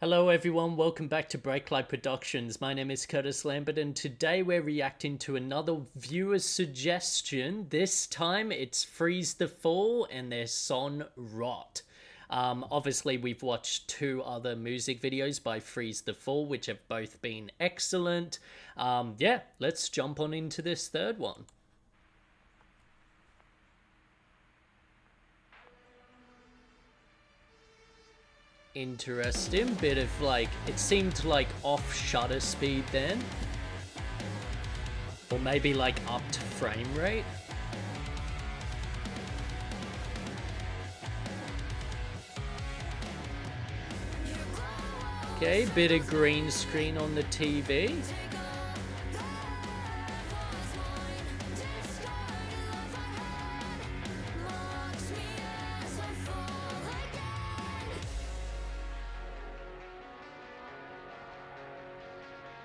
Hello everyone, welcome back to Breaklight Productions. My name is Curtis Lambert and today we're reacting to another viewer's suggestion. This time it's Freeze the Fall and their song Rot. Obviously we've watched two other music videos by Freeze the Fall which have both been excellent. Yeah, let's jump on into this third one. Interesting, bit of like, it seemed like off shutter speed then. Or maybe like up to frame rate. Okay, bit of green screen on the TV.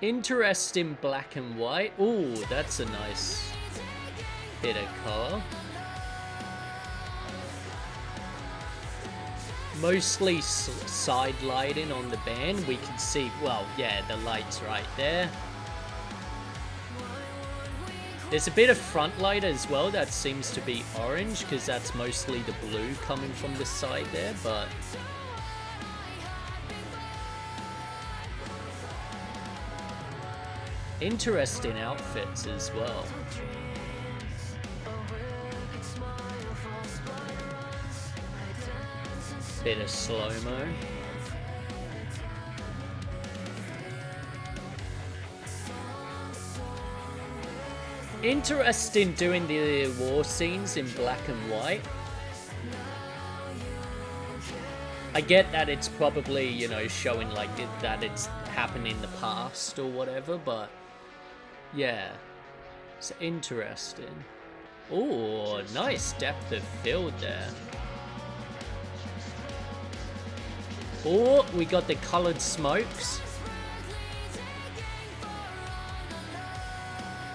Interesting black and white. Ooh, that's a nice bit of color. Mostly side lighting on the band. We can see, well, yeah, the light's right there. There's a bit of front light as well that seems to be orange because that's mostly the blue coming from the side there, but interesting outfits as well. Bit of slow-mo. Interesting doing the war scenes in black and white. I get that it's probably, you know, showing like that it's happened in the past or whatever, but yeah, it's interesting. Oh, nice depth of field there. Oh, we got the colored smokes.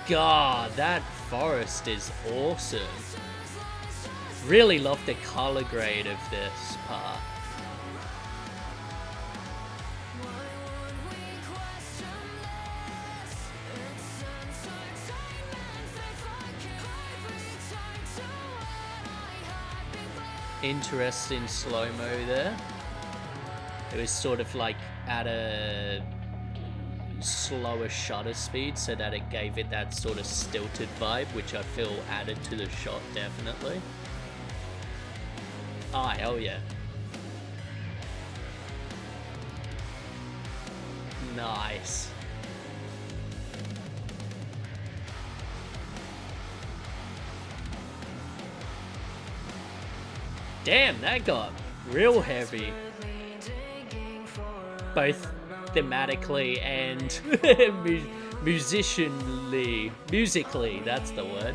God, that forest is awesome. Really love the color grade of this part. Interesting slow-mo there. It was sort of like at a slower shutter speed so that it gave it that sort of stilted vibe, which I feel added to the shot definitely. Ah, hell yeah. Nice. Damn, that got real heavy. Both thematically and musically, that's the word.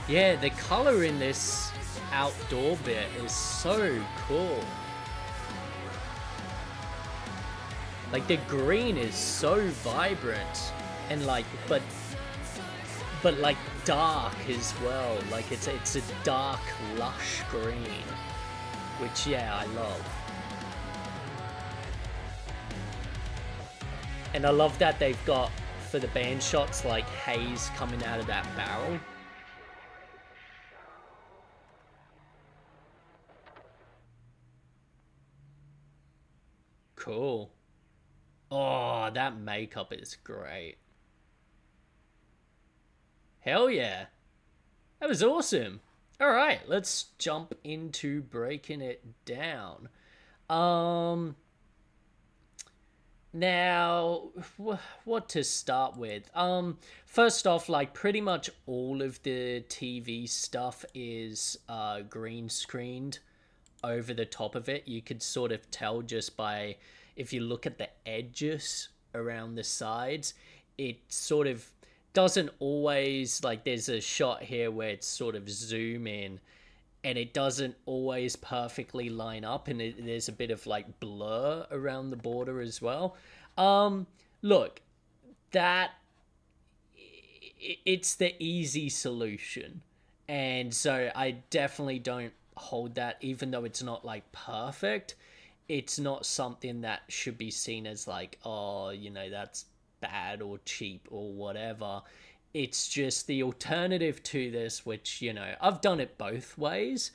Yeah, the color in this outdoor bit is so cool. Like the green is so vibrant and like, but like dark as well. Like it's a dark, lush green, which yeah, I love. And I love that they've got for the band shots like haze coming out of that barrel. Cool. Oh, that makeup is great. Hell yeah. That was awesome. All right, let's jump into breaking it down. Um Now, what to start with? First off, like pretty much all of the TV stuff is green screened over the top of it. You could sort of tell just by if you look at the edges around the sides, it sort of doesn't always like there's a shot here where it's sort of zoom in and it doesn't always perfectly line up and there's a bit of like blur around the border as well. Look, that it's the easy solution. And so I definitely don't hold that, even though it's not like perfect. It's not something that should be seen as like, oh, that's bad or cheap or whatever. It's just the alternative to this, which, I've done it both ways.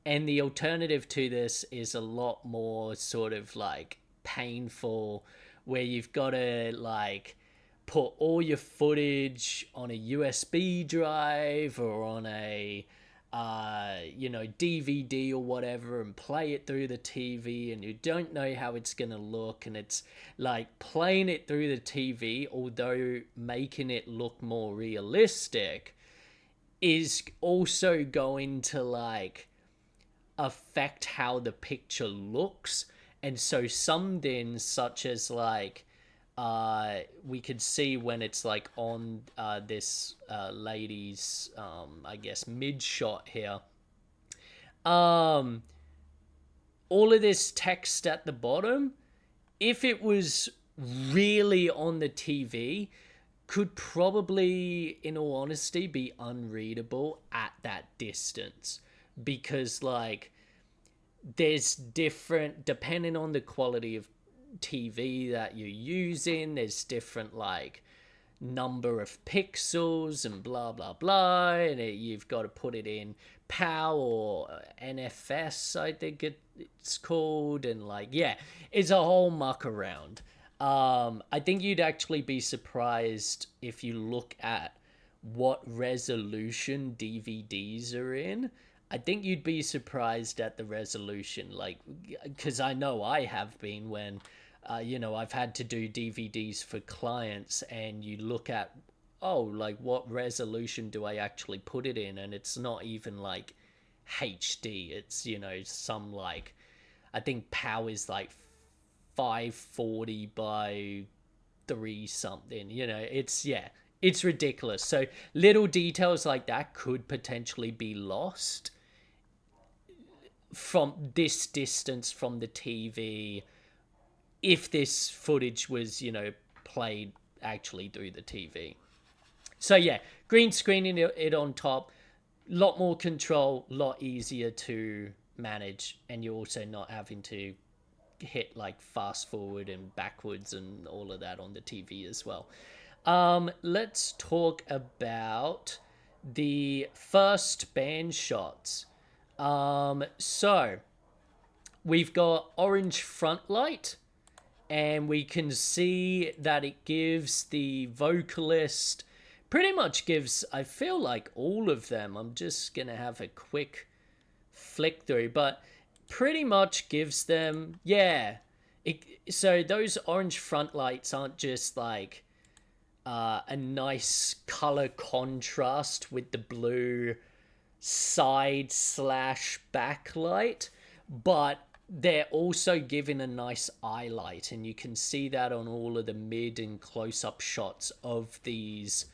And the alternative to this is a lot more sort of like painful, where you've got to like put all your footage on a USB drive or on a DVD or whatever, and play it through the TV, and you don't know how it's going to look. And it's like playing it through the TV, although making it look more realistic, is also going to like affect how the picture looks. And so something such as like we could see when it's like on this lady's I guess mid shot here, um all of this text at the bottom, if it was really on the TV, could probably, in all honesty, be unreadable at that distance. Because like there's different, depending on the quality of TV that you're using, there's different like number of pixels and blah blah blah, and you've got to put it in PAL or NFS, I think it's called. And like, yeah, it's a whole muck around. I think you'd actually be surprised if you look at what resolution DVDs are in. I think you'd be surprised at the resolution, like, because I know I have been when, I've had to do DVDs for clients, and you look at, oh, like, what resolution do I actually put it in? And it's not even like HD. It's, some like, I think PAL is like 540 by 3 something. It's ridiculous. So little details like that could potentially be lost from this distance from the TV if this footage was, played actually through the TV. So yeah, green screening it on top, lot more control, lot easier to manage, and you're also not having to hit like fast forward and backwards and all of that on the TV as well. Let's talk about the first band shots. So we've got orange front light, and we can see that it gives the vocalist, pretty much gives, I feel like all of them, I'm just gonna have a quick flick through, but pretty much gives them, yeah. So those orange front lights aren't just like a nice color contrast with the blue side slash backlight, but they're also giving a nice eye light, and you can see that on all of the mid and close-up shots of these,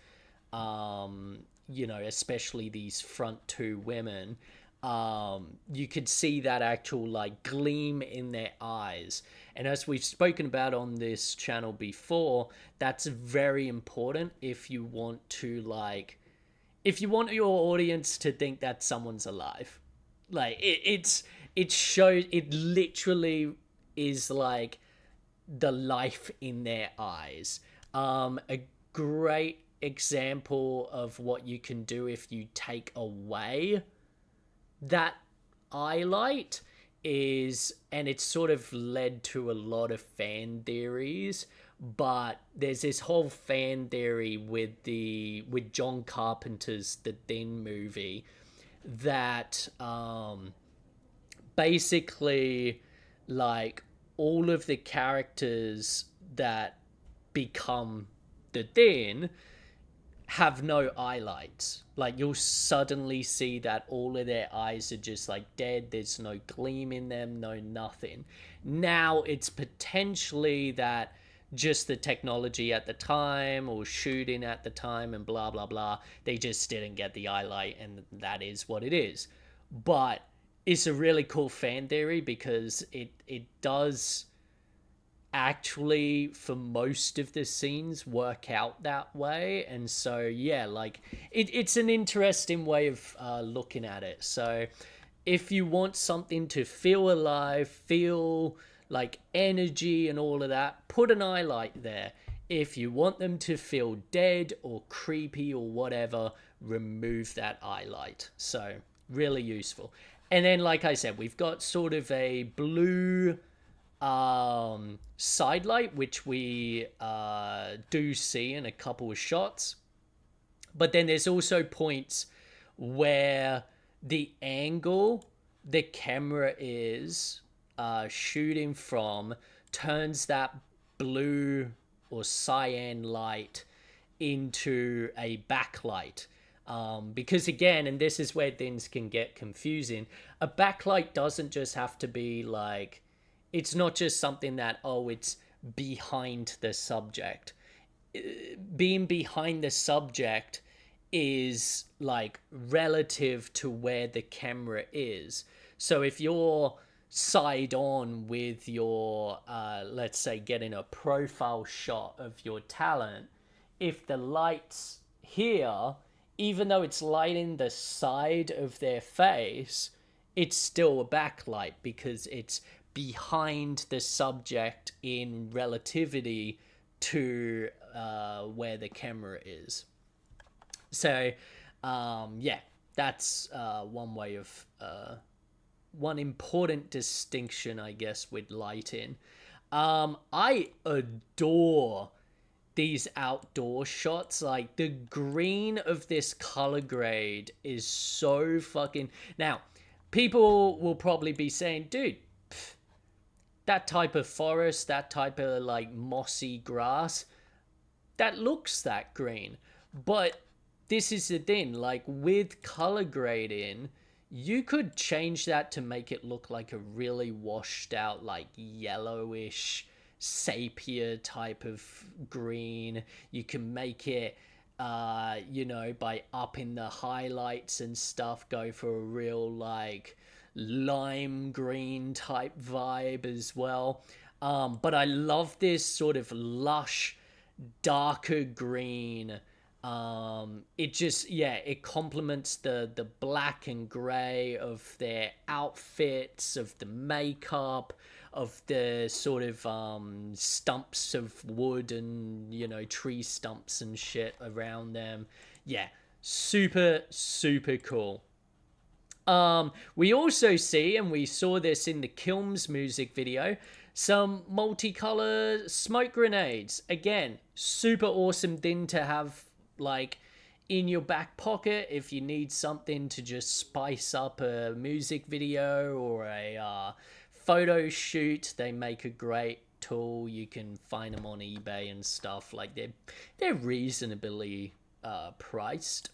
especially these front two women. You could see that actual like gleam in their eyes. And as we've spoken about on this channel before, that's very important if you want to like, if you want your audience to think that someone's alive. Like it shows, it literally is like the life in their eyes. A great example of what you can do if you take away that eye light is, and it's sort of led to a lot of fan theories, but there's this whole fan theory with John Carpenter's The Thing movie that basically like all of the characters that become the Thing have no highlights. Like you'll suddenly see that all of their eyes are just like dead. There's no gleam in them, no nothing. Now it's potentially that just the technology at the time or shooting at the time and blah blah blah, they just didn't get the highlight, and that is what it is. But it's a really cool fan theory because it does actually for most of the scenes work out that way. And so yeah, like it's an interesting way of looking at it. So if you want something to feel alive, feel like energy and all of that, put an eye light there. If you want them to feel dead or creepy or whatever, remove that eye light. So really useful. And then like I said, we've got sort of a blue side light, which we do see in a couple of shots. But then there's also points where the angle the camera is shooting from turns that blue or cyan light into a backlight. Because again, and this is where things can get confusing, a backlight doesn't just have to be like, it's not just something that, oh, it's behind the subject. Being behind the subject is like relative to where the camera is. So if you're side on with your, let's say, getting a profile shot of your talent, if the light's here, even though it's lighting the side of their face, it's still a backlight because it's behind the subject in relativity to where the camera is. So, yeah, that's one way of one important distinction, I guess, with lighting. I adore these outdoor shots. Like the green of this color grade is so fucking. Now, people will probably be saying, dude, that type of forest, that type of like mossy grass, that looks that green. But this is the thing, like with color grading, you could change that to make it look like a really washed out, like yellowish, sepia type of green. You can make it, by upping the highlights and stuff, go for a real like lime green type vibe as well. But I love this sort of lush, darker green. It just, yeah, it complements the black and gray of their outfits, of the makeup, of the sort of stumps of wood and tree stumps and shit around them. Yeah, super super cool. We also see, and we saw this in the Kilms music video, some multicolor smoke grenades. Again, super awesome thing to have, like, in your back pocket if you need something to just spice up a music video or a photo shoot. They make a great tool. You can find them on eBay and stuff. Like, they're reasonably priced.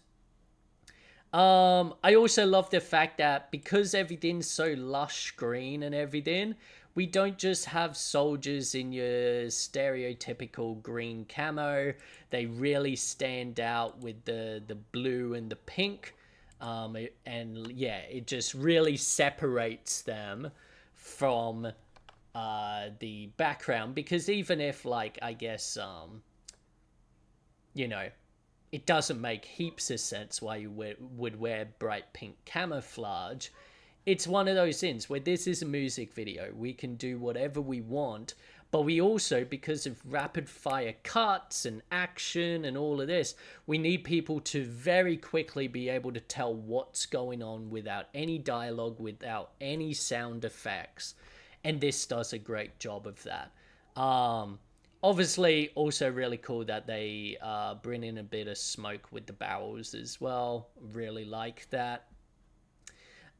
I also love the fact that because everything's so lush green and everything, we don't just have soldiers in your stereotypical green camo. They really stand out with the blue and the pink. And yeah, it just really separates them from the background, because even if, like, I guess, you know, it doesn't make heaps of sense why you would wear bright pink camouflage. It's one of those things where this is a music video. We can do whatever we want, but we also, because of rapid fire cuts and action and all of this, we need people to very quickly be able to tell what's going on without any dialogue, without any sound effects. And this does a great job of that. Obviously, also really cool that they bring in a bit of smoke with the barrels as well. Really like that.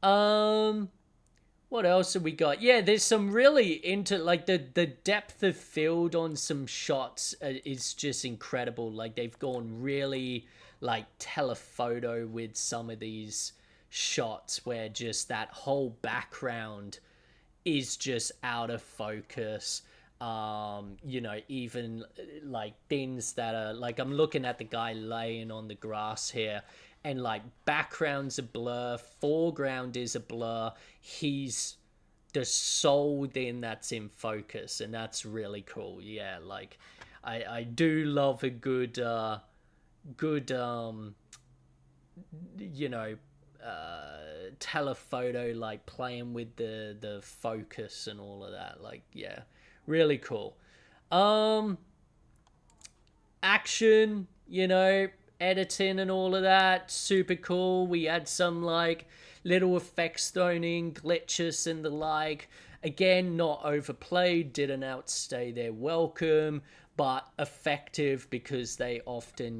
What else have we got? Yeah, there's some really like the depth of field on some shots is just incredible. Like, they've gone really like telephoto with some of these shots where just that whole background is just out of focus. Even like things that are like, I'm looking at the guy laying on the grass here, and like background's a blur, foreground is a blur. He's the sole thing that's in focus, and that's really cool. Yeah, like I do love a good you know telephoto, like playing with the focus and all of that. Like, yeah, really cool. um Action, editing and all of that, super cool. We had some like little effects thrown in, glitches and the like. Again, not overplayed, didn't outstay their welcome, but effective because they often,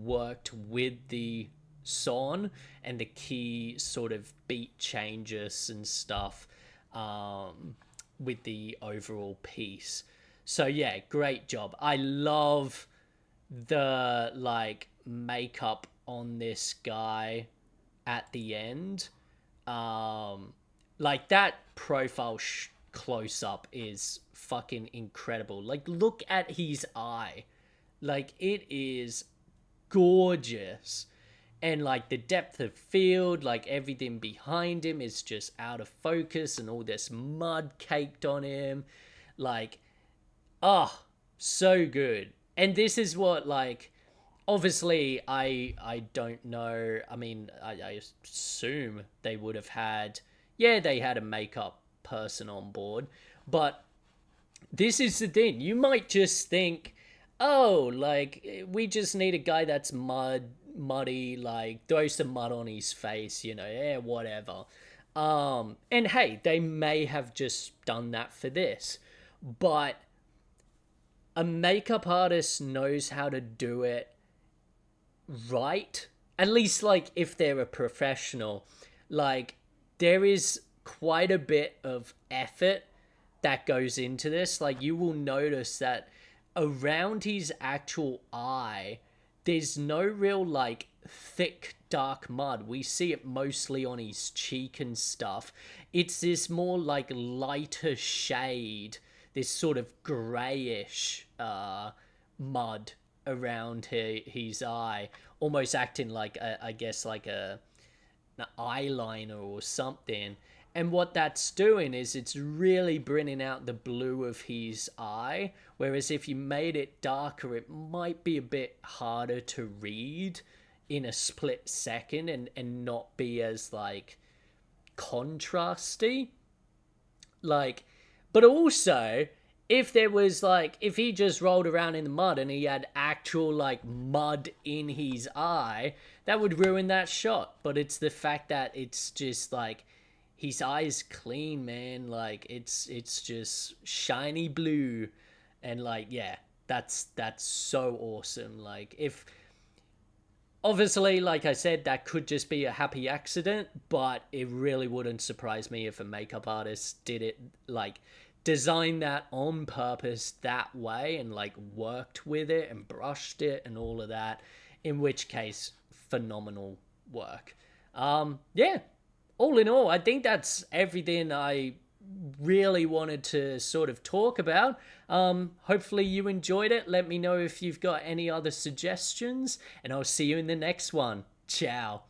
worked with the song and the key sort of beat changes and stuff, with the overall piece. So yeah, great job. I love the like makeup on this guy at the end. um like that profile close up is fucking incredible. Like, look at his eye. Like, it is gorgeous. And like the depth of field, like everything behind him is just out of focus and all this mud caked on him. Like, oh, so good. And this is what, like, obviously I don't know. I mean, I assume they would have had, yeah, they had a makeup person on board, but this is the thing. You might just think, oh, like, we just need a guy that's muddy, like throw some mud on his face, yeah, whatever. And hey, they may have just done that for this, but a makeup artist knows how to do it right. At least, like, if they're a professional. Like, there is quite a bit of effort that goes into this. Like, you will notice that around his actual eye, there's no real, like, thick, dark mud. We see it mostly on his cheek and stuff. It's this more, like, lighter shade, this sort of grayish mud around his eye, almost acting like I guess like an eyeliner or something. And what that's doing is it's really bringing out the blue of his eye. Whereas if you made it darker, it might be a bit harder to read in a split second, and not be as like contrasty. Like, but also, if there was like, if he just rolled around in the mud and he had actual like mud in his eye, that would ruin that shot. But it's the fact that it's just like his eye's clean, man. Like, it's just shiny blue, and like, yeah, that's so awesome. Like, if obviously, like I said, that could just be a happy accident, but it really wouldn't surprise me if a makeup artist did it, like, design that on purpose that way and, like, worked with it and brushed it and all of that, in which case, phenomenal work. Yeah, all in all, I think that's everything I really wanted to sort of talk about. Hopefully you enjoyed it. Let me know if you've got any other suggestions, and I'll see you in the next one. Ciao.